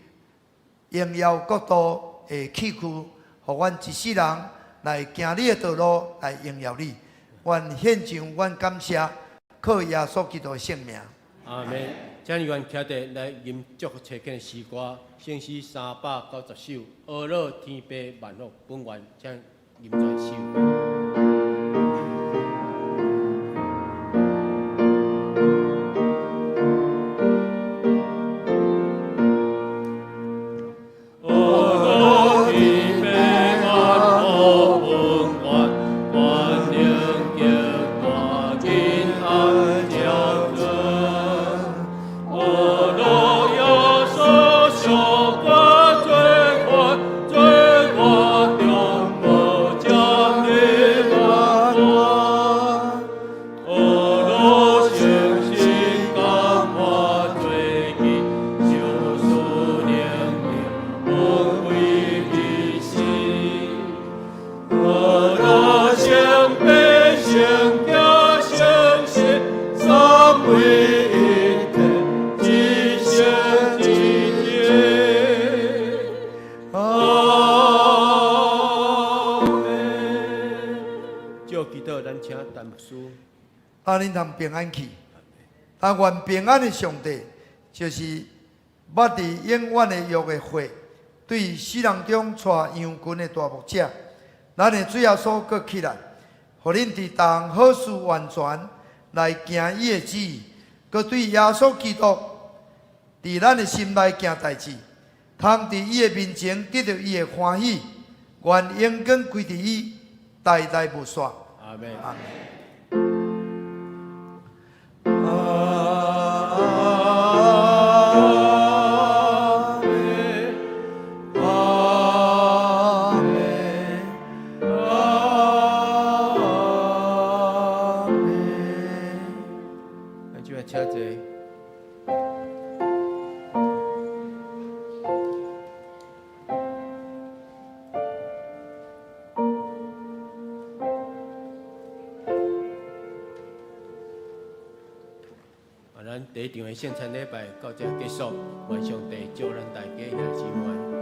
荣耀国度的器具，互阮一世人来行你的道路，来荣耀你。愿献上阮感谢，靠耶稣基督的圣名。
阿门。请愿徛地来吟祝福册间的诗歌，圣诗390首，阿乐天父万福本愿，请吟全首。恁通平安去，但愿平安的上帝，就是捌伫永远的约的会，对死人中带羊群的大牧者，咱的主耶稣搁起来，互恁伫当好事完全来行伊的旨意，搁对耶稣基督伫咱的心内行代志，通伫伊的面前得到伊的欢喜，愿荣光归伫伊，代代无煞。阿门。阿门。咱第一场的圣餐礼拜到这结束，愿上帝祝咱大家兄姊妹